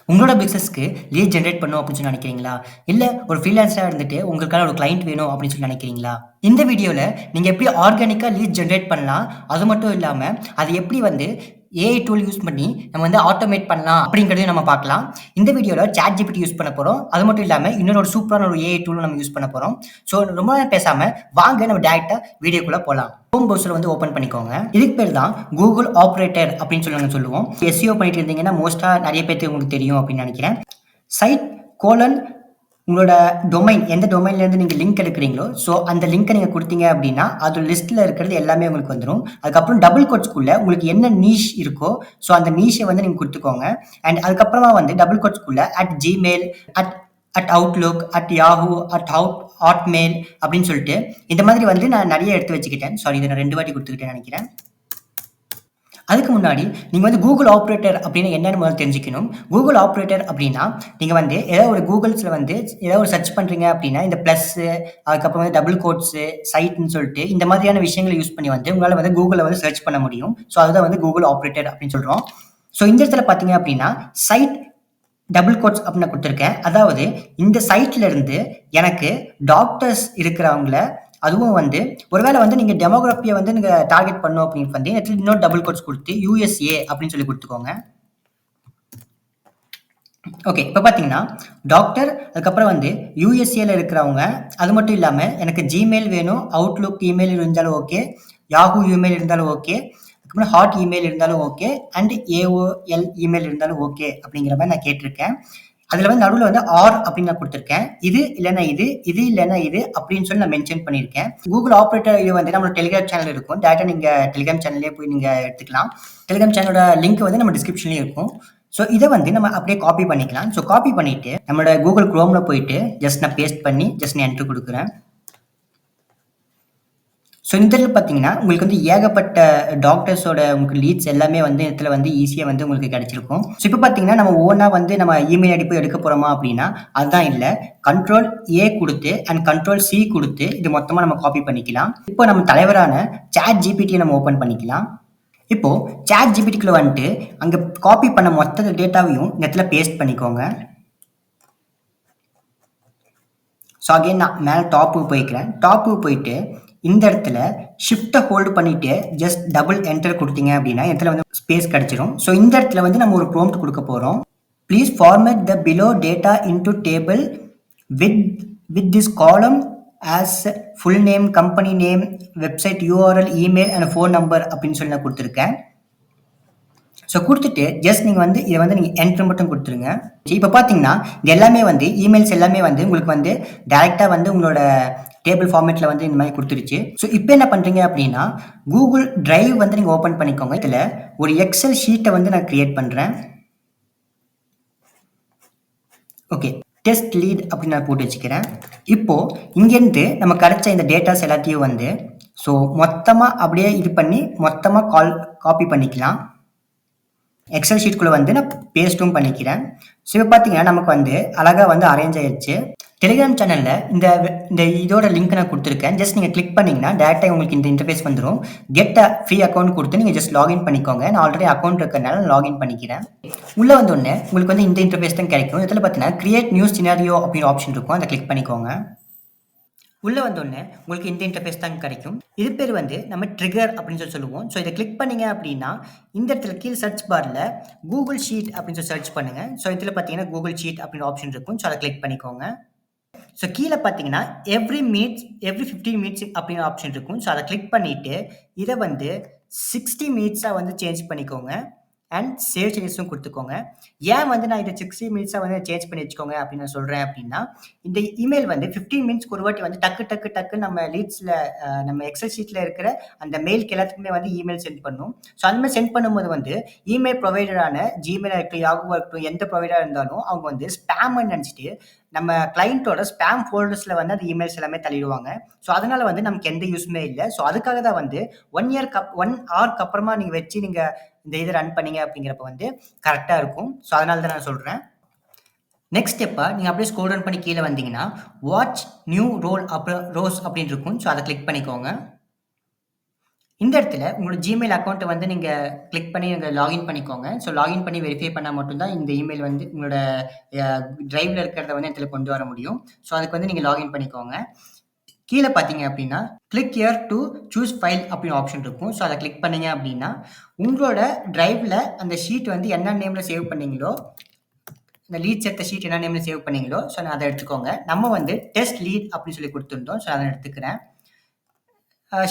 உங்களோட பிசினஸ்க்கு lead generate பண்ணணும் அப்படின்னு சொல்லி நினைக்கிறீங்களா? இல்ல ஒரு ஃப்ரீலான்ஸரா இருந்துட்டு உங்களுக்கான ஒரு கிளையன்ட் வேணும் அப்படின்னு சொல்லி நினைக்கிறீங்களா? இந்த வீடியோல நீங்க எப்படி ஆர்கானிக்கா லீட் ஜெனரேட் பண்ணலாம்? அது மட்டும் இல்லாம, அது எப்படி வந்து ஏஐ டூல் யூஸ் பண்ணி நம்ம வந்து ஆட்டோமேட் பண்ணலாம் அப்படிங்கிறதையும் நம்ம பார்க்கலாம். இந்த வீடியோல ChatGPT யூஸ் பண்ண போறோம். அது மட்டும் இல்லாம இன்னொரு ஒரு சூப்பரான ஒரு ஏஐ டூலும் நம்ம யூஸ் பண்ண போறோம். ஸோ ரொம்ப நேரம் பேசாம வாங்க நம்ம டைரக்ட்டா வீடியோக்குள்ள போலாம். குரோம் ப்ரௌசர் வந்து ஓப்பன் பண்ணிக்கோங்க. இதுக்கு பேர் தான் கூகுள் ஆப்பரேட்டர் அப்படின்னு சொல்லி நாங்க சொல்லுவோம். எஸ்இஓ பண்ணிட்டு இருந்தீங்கன்னா மோஸ்ட்டா நெறைய பேத்துக்கு உங்களுக்கு தெரியும் அப்படின்னு நினைக்கிறேன். சைட் கோலன் உங்களோட டொமைன் எந்த டொமைன்லேருந்து நீங்க லிங்க் எடுக்கிறீங்களோ, ஸோ அந்த லிங்க்க நீங்க குடுத்தீங்க அப்படின்னா, அது லிஸ்ட்ல இருக்கிறது எல்லாமே உங்களுக்கு வந்துரும். அதுக்கப்புறம் டபுள் கோட்ஸ்க்குள்ள உங்களுக்கு என்ன நீஷ் இருக்கோ, ஸோ அந்த நீஷ வந்து நீங்க குடுத்துக்கோங்க. அண்ட் அதுக்கப்புறமா வந்து டபுள் கோட்ஸ்க்குள்ள @gmail, at @outlook, @yahoo, @hotmail அப்படின்னு சொல்லிட்டு, இந்த மாதிரி வந்து நான் நெறைய எடுத்து வச்சுக்கிட்டேன். சாரி இத நான் 2 வாட்டி குடுத்துக்கிட்டேன்னு நெனைக்கிறேன். அதுக்கு முன்னாடி நீங்க வந்து கூகுள் ஆப்பரேட்டர் அப்படின்னு என்னன்னு முதல்ல தெரிஞ்சுக்கணும். கூகுள் ஆப்பரேட்டர் அப்படின்னா, நீங்க வந்து ஏதாவது ஒரு கூகுள்ஸ்ல வந்து ஏதாவது ஒரு சர்ச் பண்றீங்க அப்படின்னா, இந்த பிளஸ்ஸு, அதுக்கப்புறம் வந்து டபுள் கோட்ஸு, சைட்ன்னு சொல்லிட்டு இந்த மாதிரியான விஷயங்கள யூஸ் பண்ணி வந்து உங்களால வந்து கூகுள்ல வந்து சர்ச் பண்ண முடியும். ஸோ அதுதான் வந்து கூகுள் ஆப்பரேட்டர் அப்படின்னு சொல்றோம். ஸோ இந்த இடத்துல பார்த்தீங்க அப்படின்னா, சைட் டபுள் கோட்ஸ் அப்படின்னு நான் குடுத்துருக்கேன். அதாவது இந்த சைட்ல இருந்து எனக்கு டாக்டர்ஸ் இருக்கிறவங்கள அதுவும் வந்து ஒருவேள வந்து நீங்க டெமோகிராஃபிய வந்து நீங்க டார்கெட் பண்ணணும் அப்படின்னு வந்து இடத்துல இன்னொரு டபுள் கோட்ஸ் குடுத்து யுஎஸ்ஏ அப்படின்னு சொல்லி குடுத்துக்கோங்க. ஓகே. இப்ப பார்த்தீங்கன்னா, டாக்டர் அதுக்கப்புறம் வந்து யுஎஸ்ஏல இருக்கிறவங்க, அது மட்டும் இல்லாம எனக்கு Gmail வேணும், Outlook இமெயில் இருந்தாலும் ஓகே, Yahoo இமெயில் இருந்தாலும் ஓகே, அதுக்கப்புறம் ஹாட் இமெயில் இருந்தாலும் ஓகே, அண்ட் ஏஓஎல் இமெயில் இருந்தாலும் ஓகே அப்படிங்கிற மாரி நான் கேட்டிருக்கேன். அதுல வந்து நடுவுல வந்து ஆர் அப்படின்னு நான் குடுத்துருக்கேன். இது இல்லன்னா இது, இது இல்லன்னா இது அப்படின்னு சொல்லி நான் மென்ஷன் பண்ணியிருக்கேன். கூகுள் ஆப்பரேட்டர் இது வந்து நம்மளோட டெலிகிராம் சேனல் இருக்கும். டைரக்ட்டா நீங்க டெலிகிராம் சேனல்லயே போய் நீங்க எடுத்துக்கலாம். டெலிகிராம் சேனலோட லிங்க் வந்து நம்ம டிஸ்கிரிப்ஷன்லயும் இருக்கும். ஸோ இத வந்து நம்ம அப்படியே காப்பி பண்ணிக்கலாம். ஸோ காப்பி பண்ணிட்டு நம்மளோட கூகுள் குரோம்ல போயிட்டு ஜஸ்ட் நான் பேஸ்ட் பண்ணி ஜஸ்ட் நான் என்டர் குடுக்குறேன். ஸோ இந்த இடத்துல பார்த்தீங்கன்னா, உங்களுக்கு வந்து ஏகப்பட்ட டாக்டர்ஸோட உங்களுக்கு லீட்ஸ் எல்லாமே வந்து இடத்துல வந்து ஈஸியா வந்து உங்களுக்கு கிடைச்சிருக்கும். ஸோ இப்ப பார்த்தீங்கன்னா, நம்ம ஓனா வந்து நம்ம இமெயில் ஐடி போய் எடுக்க போறோமா அப்படின்னா, அதுதான் இல்ல. கண்ட்ரோல் ஏ குடுத்து அண்ட் கண்ட்ரோல் சி குடுத்து இது மொத்தமா நம்ம காப்பி பண்ணிக்கலாம். இப்போ நம்ம தலைவரான ChatGPTய நம்ம ஓப்பன் பண்ணிக்கலாம். இப்போ ChatGPTக்குள்ள வந்துட்டு அங்க காப்பி பண்ண மொத்த டேட்டாவையும் இந்த இடத்துல பேஸ்ட் பண்ணிக்கோங்க. ஸோ அகைன் நான் மேல டாப்புக்கு போய்க்கிறேன். டாப்புக்கு போயிட்டு இந்த இடத்துல ஷிஃப்ட்ட ஹோல்டு பண்ணிட்டு ஜஸ்ட் டபுள் என்டர் குடுத்தீங்க அப்படின்னா, இடத்துல வந்து ஸ்பேஸ் கிடைச்சிரும். ஸோ இந்த இடத்துல வந்து நம்ம ஒரு ப்ராம்ப்ட் குடுக்க போறோம். Please format the below data into table with with this காலம் as full name, company name, website URL, email and phone number அப்படின்னு சொல்லி நான் குடுத்துருக்கேன். ஸோ குடுத்துட்டு ஜஸ்ட் நீங்க வந்து இத வந்து நீங்க என்டர் மட்டும் குடுத்துருங்க. இப்ப பார்த்தீங்கன்னா, இது எல்லாமே வந்து இமெயில்ஸ் எல்லாமே வந்து உங்களுக்கு வந்து டைரக்ட்டா வந்து உங்களோட டேபிள் ஃபார்மேட்ல வந்து இந்த மாரி குடுத்துருச்சு. ஸோ இப்ப என்ன பண்றீங்க அப்படின்னா, கூகுள் டிரைவ் வந்து நீங்க ஓப்பன் பண்ணிக்கோங்க. இதுல ஒரு எக்ஸெல் ஷீட்ட வந்து நான் கிரியேட் பண்றேன். ஓகே. டெஸ்ட் லீட் அப்படின்னு நான் போட்டு வச்சுக்கிறேன். இப்போ இங்கேருந்து நம்ம கிடைச்ச இந்த டேட்டாஸ் எல்லாத்தையும் வந்து ஸோ மொத்தமா அப்படியே இது பண்ணி மொத்தமா காப்பி பண்ணிக்கலாம். எக்ஸெல் ஷீட்குள்ள வந்து நான் பேஸ்ட்டும் பண்ணிக்கிறேன். ஸோ இப்ப பார்த்தீங்கன்னா, நமக்கு வந்து அழகா வந்து அரேஞ்ச் ஆயிருச்சு. டெலிகிராம் சேனல்ல இந்த இதோட லிங்க் நான் குடுத்துருக்கேன். ஜஸ்ட் நீங்க கிளிக் பண்ணீங்கன்னா, டைரக்ட்டா உங்களுக்கு இந்த இன்டர்ஃபேஸ் வந்துரும். கெட் அ ஃப்ரீ அக்கவுண்ட் குடுத்து நீங்க ஜஸ்ட் லாகின் பண்ணிக்கோங்க. நான் ஆல்ரெடி அக்கவுண்ட் இருக்கறனால லாகின் பண்ணிக்கிறேன். உள்ள வந்தோனே உங்களுக்கு வந்து இந்த இன்டர்ஃபேஸ் தான் கிடைக்கும். இதுல பார்த்தீங்கன்னா, கிரியேட் நியூ சினாரியோ அப்படின்னு ஆப்ஷன் இருக்கும். அத கிளிக் பண்ணிக்கோங்க. உள்ள வந்தோனே உங்களுக்கு இந்த இன்டர்ஃபேஸ் தான் கிடைக்கும். இது பேர் வந்து நம்ம ட்ரிகர் அப்படின்னு சொல்லுவோம். ஸோ இத கிளிக் பண்ணீங்க அப்படின்னா, இந்த இடத்துல கீழ சர்ச் பார்ல கூகுள் ஷீட் அப்படின்னு சர்ச் பண்ணுங்க. ஸோ இதுல பார்த்தீங்கன்னா, கூகுள் ஷீட் அப்படின்னு ஆப்ஷன் இருக்கும். ஸோ அத கிளிக் பண்ணிக்கோங்க. ஸோ கீழ பார்த்தீங்கன்னா, எவ்ரி 15 மினிட்ஸ் அப்படின்னு ஆப்ஷன் இருக்கும். ஸோ அத கிளிக் பண்ணிட்டு, இத வந்து 60 மினிட்ஸா வந்து சேஞ்ச் பண்ணிக்கோங்க. அண்ட் சேவ் சேஞ்சஸும் குடுத்துக்கோங்க. ஏன் வந்து நான் இத 60 மினிட்ஸா வந்து சேஞ்ச் பண்ணி வச்சுக்கோங்க அப்படின்னு நான் சொல்றேன் அப்படின்னா, இந்த இமெயில் வந்து 15 மினிட்ஸ்க்கு ஒரு வாட்டி வந்து டக்கு நம்ம லீட்ஸ்ல நம்ம எக்ஸெல் ஷீட்ல இருக்கிற அந்த மெயில்க்கு எல்லாத்துக்குமே வந்து இமெயில் சென்ட் பண்ணும். ஸோ அந்த மாரி சென்ட் பண்ணும்போது வந்து இமெயில் ப்ரொவைடரான Gmailஆ இருக்கட்டும், Yahooவா இருக்கட்டும், எந்த ப்ரொவைடரா இருந்தாலும் அவங்க வந்து ஸ்பாம்ன்னு நெனச்சுட்டு நம்ம கிளையன்ட்டோட ஸ்பாம் ஃபோல்டர்ஸ்ல வந்து அந்த இமெயில்ஸ் எல்லாமே தள்ளிடுவாங்க. ஸோ அதனால வந்து நமக்கு எந்த யூஸுமே இல்ல. ஸோ அதுக்காக தான் வந்து 1 ஹவர்க்கு அப்புறமா நீங்க வச்சு நீங்க இந்த இத ரன் பண்ணீங்க அப்படிங்கிறப்ப வந்து கரெக்ட்டா இருக்கும். ஸோ அதனால தான் நான் சொல்றேன். நெக்ஸ்ட் ஸ்டெப்பா நீங்க அப்படியே ஸ்க்ரோல் டவுன் பண்ணி கீழ வந்தீங்கன்னா, வாட்ச் நியூ ரோஸ் அப்படின்னு இருக்கும். ஸோ அத கிளிக் பண்ணிக்கோங்க. இந்த இடத்துல உங்களோட Gmail அக்கவுண்ட்ட வந்து நீங்க கிளிக் பண்ணி நீங்க லாகின் பண்ணிக்கோங்க. ஸோ லாகின் பண்ணி வெரிஃபை பண்ணா மட்டும் தான் இந்த இமெயில் வந்து உங்களோட அ டிரைவ்ல இருக்கிறத வந்து இடத்துல கொண்டு வர முடியும். ஸோ அதுக்கு வந்து நீங்க லாகின் பண்ணிக்கோங்க. கீழ பார்த்தீங்க அப்டின்னா, click here to choose file அப்டின்னு ஆப்ஷன் இருக்கும். ஸோ அத கிளிக் பண்ணீங்க அப்டின்னா, உங்களோட டிரைவ்ல அந்த ஷீட் வந்து என்ன நேம்ல சேவ் பண்ணீங்களோ, இந்த லீட் சேர்த்த ஷீட் என்ன நேம்ல சேவ் பண்ணீங்களோ, ஸோ அத எடுத்துக்கோங்க. நம்ம வந்து டெஸ்ட் லீட் அப்டின்னு சொல்லி குடுத்திருந்தோம். ஸோ அத எடுத்துக்கிறேன்.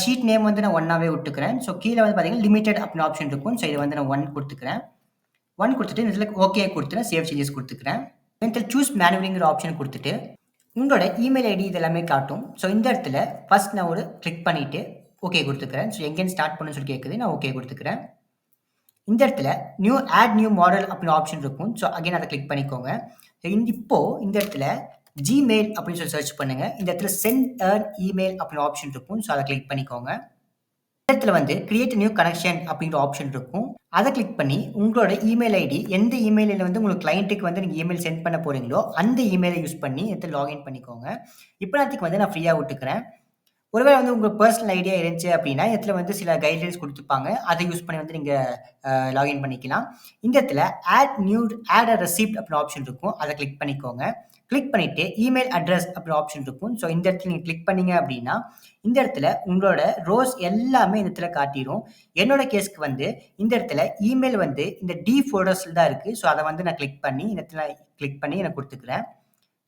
ஷீட் நேம் வந்து நான் 1ஆவே விட்டுக்கிறேன். ஸோ கீழ வந்து பார்த்தீங்கன்னா, லிமிட்டெட் அப்டின்னு ஆப்ஷன் இருக்கும். ஸோ இத வந்து நான் 1 குடுத்துக்கிறேன். 1 குடுத்துட்டு இந்த இடத்துல ஓகே குடுத்துட்டு சேவ் சேஞ்சஸ் குடுத்துக்கிறேன். இந்த சூஸ் மேனுவலிங்கிற ஆப்ஷன் குடுத்துட்டு, உங்களோட இமெயில் ஐடி இது எல்லாமே காட்டும். ஸோ இந்த இடத்துல ஃபர்ஸ்ட் நான் ஒரு கிளிக் பண்ணிட்டு ஓகே குடுத்துக்கிறேன். ஸோ எங்கேருந்து ஸ்டார்ட் பண்ணணும்னு சொல்லி கேட்குது. நான் ஓகே குடுத்துக்கிறேன். இந்த இடத்துல ஆட் நியூ மாடல் அப்படின்னு ஆப்ஷன் இருக்கும். ஸோ அகைன் அத கிளிக் பண்ணிக்கோங்க. இப்போ இந்த இடத்துல Gmail அப்படின்னு சொல்லி சர்ச் பண்ணுங்க. இந்த இடத்துல சென்ட் அன் இமெயில் அப்படின்னு ஆப்ஷன் இருக்கும். ஸோ அத கிளிக் பண்ணிக்கோங்க. இந்த இடத்துல வந்து கிரியேட் நியூ கனெக்ஷன் அப்படிங்கிற ஆப்ஷன் இருக்கும். அத கிளிக் பண்ணி உங்களோட இமெயில் ஐடி எந்த இமெயில்ல வந்து உங்களுக்கு கிளையன்ட்க்கு வந்து நீங்க இமெயில் சென்ட் பண்ண போறீங்களோ, அந்த இமெயில யூஸ் பண்ணி இடத்துல லாகின் பண்ணிக்கோங்க. இப்போதைக்கு வந்து நான் ஃப்ரீயா விட்டுக்கிறேன். ஒருவேளை வந்து உங்க பெர்சனல் ஐடியா இருந்துச்சு அப்படின்னா, இடத்துல வந்து சில கைட்லைன்ஸ் குடுத்துருப்பாங்க. அத யூஸ் பண்ணி வந்து நீங்க லாகின் பண்ணிக்கலாம். இந்த இடத்துல ஆட் அ ரெசிப்ட் அப்படின்னு ஆப்ஷன் இருக்கும். அத கிளிக் பண்ணிக்கோங்க. கிளிக் பண்ணிட்டு இமெயில் அட்ரஸ் அப்படின்னு ஆப்ஷன் இருக்கும். ஸோ இந்த இடத்துல நீங்க கிளிக் பண்ணீங்க அப்படின்னா, இந்த இடத்துல உங்களோட ரோஸ் எல்லாமே இந்த இடத்துல காட்டிரும். என்னோட கேஸ்க்கு வந்து இந்த இடத்துல இமெயில் வந்து இந்த டி ஃபோல்டர்ஸ்ல தான் இருக்கு. ஸோ அத வந்து நான் கிளிக் பண்ணி இந்த இடத்துல கிளிக் பண்ணி நான் குடுத்துக்கிறேன்.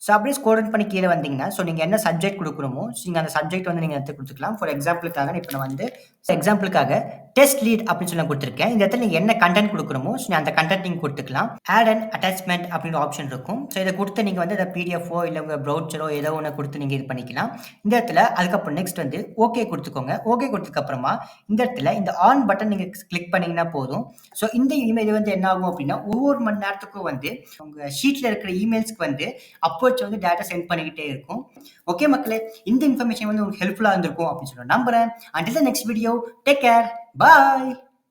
ஸோ அப்படியே ஸ்க்ரோல் டவுன் பண்ணி கீழ வந்தீங்கன்னா, ஸோ நீங்க என்ன சப்ஜெக்ட் குடுக்கணுமோ, நீங்க அந்த சப்ஜெக்ட் வந்து நீங்க எடுத்து குடுத்துக்கலாம். ஃபார் எக்ஸாம்பிளுக்காக இப்ப நான் வந்து டெஸ்ட் லீட் அப்படின்னு சொல்லி நான் குடுத்திருக்கேன். இந்த இடத்துல நீங்க என்ன கன்டென்ட் குடுக்கணுமோ, ஸோ அந்த கன்டென்ட் நீங்க குடுத்துக்கலாம். ஆட் அண்ட் அட்டாச்மென்ட் அப்படின்னு ஆப்ஷன் இருக்கும். ஸோ இத குடுத்து நீங்க வந்து அத பிடிஎஃப்போ இல்ல உங்க ப்ரௌச்சரோ ஏதோ ஒண்ண குடுத்து நீங்க இது பண்ணிக்கலாம். இந்த இடத்துல அதுக்கப்புறம் நெக்ஸ்ட் வந்து ஓகே குடுத்துக்கோங்க. ஓகே குடுத்ததுக்கு அப்புறமா இந்த இடத்துல இந்த ஆன் பட்டன் நீங்க கிளிக் பண்ணீங்கன்னா போதும். ஸோ இந்த இமெயில் வந்து என்ன ஆகும் அப்படின்னா, ஒவ்வொரு மணி நேரத்துக்கும் வந்து உங்க ஷீட்ல இருக்கிற இமெயில்ஸ்க்கு வந்து அப்ரோச் வந்து டேட்டா சென்ட் பண்ணிக்கிட்டே இருக்கும். ஓகே மக்களே, இந்த இன்ஃபர்மேஷன் வந்து உங்களுக்கு ஹெல்ப்ஃபுல்லா இருந்திருக்கும் அப்படின்னு சொல்லி நம்புறேன். Until the next video, take care, bye.